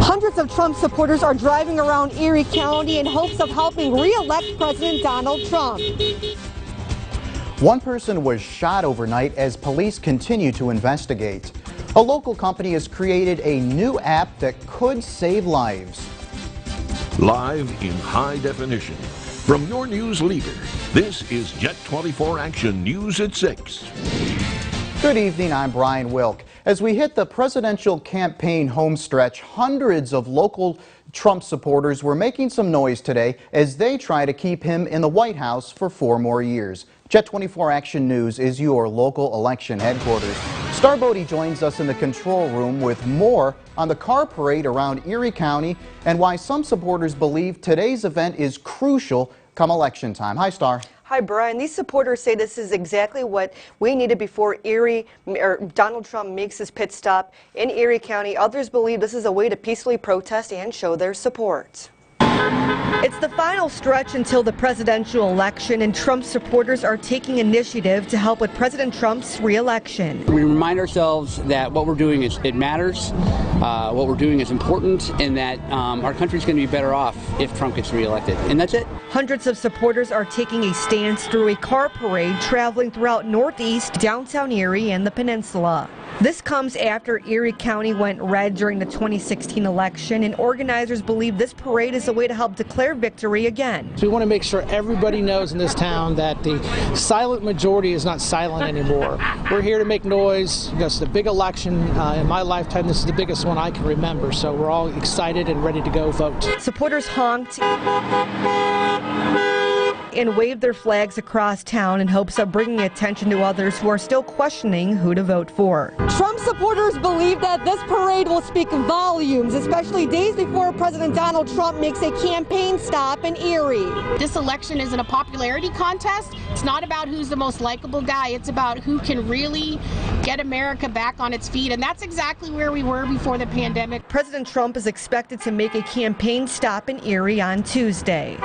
Hundreds of Trump supporters are driving around Erie County in hopes of helping re-elect President Donald Trump. One person was shot overnight as police continue to investigate. A local company has created a new app that could save lives. Live in high definition. From your news leader, this is Jet 24 Action News at 6. Good evening, I'm Brian Wilk. As we hit the presidential campaign homestretch, hundreds of local Trump supporters were making some noise today as they try to keep him in the White House for 4 more years. Jet 24 Action News is your local election headquarters. Star Bodie joins us in the control room with more on the car parade around Erie County and why some supporters believe today's event is crucial come election time. Hi, Star. Hi, Brian. These supporters say this is exactly what we needed before Donald Trump makes his pit stop in Erie County. Others believe this is a way to peacefully protest and show their support. It's the final stretch until the presidential election, and Trump supporters are taking initiative to help with President Trump's re-election. We remind ourselves that what we're doing it matters, what we're doing is important, and that our country's going to be better off if Trump gets re-elected. And that's it. Hundreds of supporters are taking a stance through a car parade traveling throughout Northeast, downtown Erie, and the peninsula. This comes after Erie County went red during the 2016 election, and organizers believe this parade is a way to help declare victory again. So we want to make sure everybody knows in this town that the silent majority is not silent anymore. We're here to make noise. This is a big election. In my lifetime, this is the biggest one I can remember, so we're all excited and ready to go vote. Supporters honked and waved their flags across town in hopes of bringing attention to others who are still questioning who to vote for. Trump supporters believe that this parade will speak volumes, especially days before President Donald Trump makes a campaign stop in Erie. This election isn't a popularity contest. It's not about who's the most likable guy. It's about who can really get America back on its feet, and that's exactly where we were before the pandemic. President Trump is expected to make a campaign stop in Erie on Tuesday.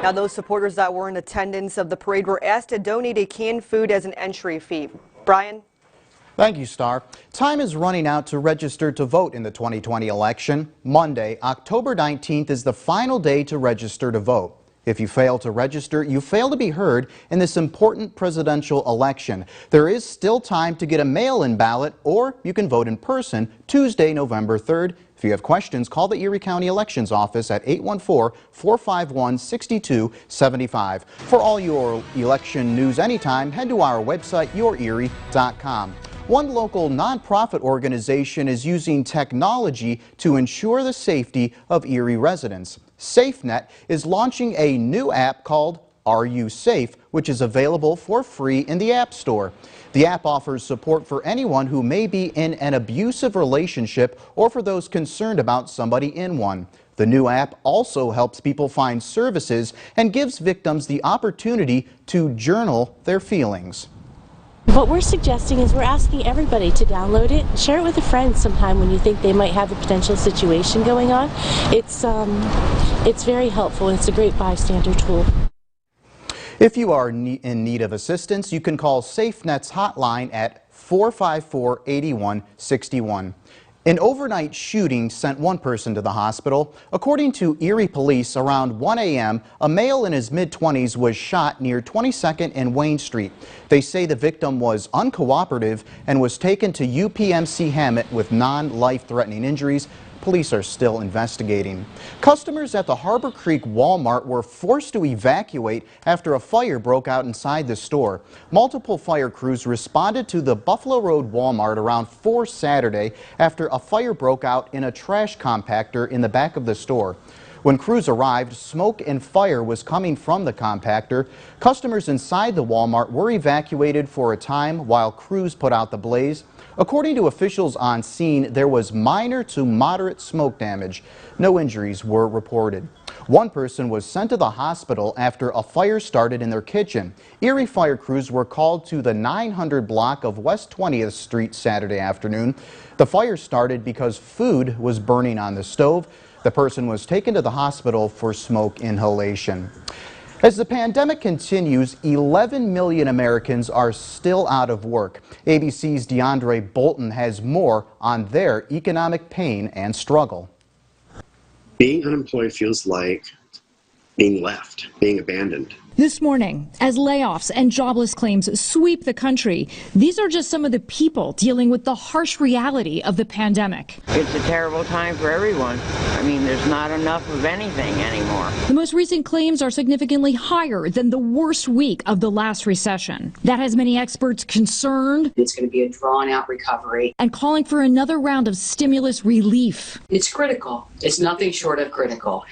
Now, those supporters that were in attendance of the parade were asked to donate a canned food as an entry fee. Brian? Thank you, Star. Time is running out to register to vote in the 2020 election. Monday, October 19th is the final day to register to vote. If you fail to register, you fail to be heard in this important presidential election. There is still time to get a mail-in ballot, or you can vote in person Tuesday, November 3rd. If you have questions, call the Erie County Elections Office at 814-451-6275. For all your election news anytime, head to our website, yourerie.com. One local nonprofit organization is using technology to ensure the safety of Erie residents. SafeNet is launching a new app called Are You Safe, which is available for free in the App Store. The app offers support for anyone who may be in an abusive relationship or for those concerned about somebody in one. The new app also helps people find services and gives victims the opportunity to journal their feelings. What we're suggesting is we're asking everybody to download it, share it with a friend sometime when you think they might have a potential situation going on. It's very helpful. It's a great bystander tool. If you are in need of assistance, you can call SafeNet's hotline at 454-8161. An overnight shooting sent one person to the hospital. According to Erie Police, around 1 a.m., a male in his mid-20s was shot near 22nd and Wayne Street. They say the victim was uncooperative and was taken to UPMC Hammett with non-life-threatening injuries. Police are still investigating. Customers at the Harbor Creek Walmart were forced to evacuate after a fire broke out inside the store. Multiple fire crews responded to the Buffalo Road Walmart around 4 Saturday after a fire broke out in a trash compactor in the back of the store. When crews arrived, smoke and fire was coming from the compactor. Customers inside the Walmart were evacuated for a time while crews put out the blaze. According to officials on scene, there was minor to moderate smoke damage. No injuries were reported. One person was sent to the hospital after a fire started in their kitchen. Erie fire crews were called to the 900 block of West 20th Street Saturday afternoon. The fire started because food was burning on the stove. The person was taken to the hospital for smoke inhalation. As the pandemic continues, 11 million Americans are still out of work. ABC's DeAndre Bolton has more on their economic pain and struggle. Being unemployed feels like being left, being abandoned. This morning, as layoffs and jobless claims sweep the country, these are just some of the people dealing with the harsh reality of the pandemic. It's a terrible time for everyone. I mean, there's not enough of anything anymore. The most recent claims are significantly higher than the worst week of the last recession. That has many experts concerned. It's going to be a drawn-out recovery. And calling for another round of stimulus relief. It's critical. It's nothing short of critical.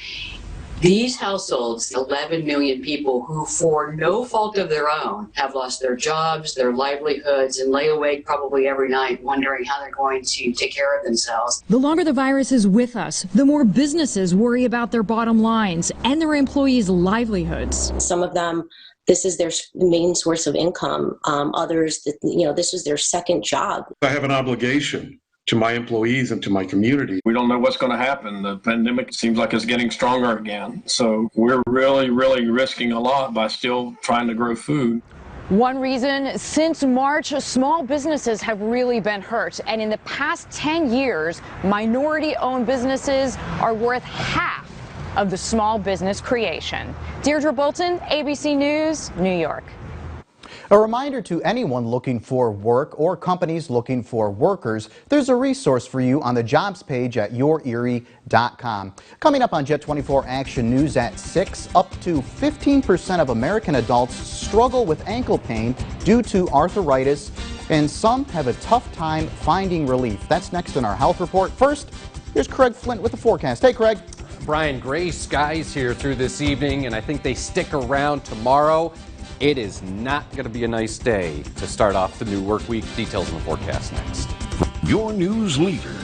These households, 11 million people who, for no fault of their own, have lost their jobs, their livelihoods, and lay awake probably every night wondering how they're going to take care of themselves. The longer the virus is with us, the more businesses worry about their bottom lines and their employees' livelihoods. Some of them, this is their main source of income. Others, this is their second job. I have an obligation to my employees and to my community. We don't know what's going to happen. The pandemic seems like it's getting stronger again. So we're really risking a lot by still trying to grow food. One reason, since March, small businesses have really been hurt. And in the past 10 years, minority-owned businesses are worth half of the small business creation. Deirdre Bolton, ABC News, New York. A reminder to anyone looking for work or companies looking for workers, there's a resource for you on the jobs page at yourerie.com. Coming up on Jet 24 Action News at 6, up to 15% of American adults struggle with ankle pain due to arthritis, and some have a tough time finding relief. That's next in our health report. First, here's Craig Flint with the forecast. Hey, Craig. Brian, gray skies here through this evening, and I think they stick around tomorrow. It is not going to be a nice day to start off the new work week. Details in the forecast next. Your news leader.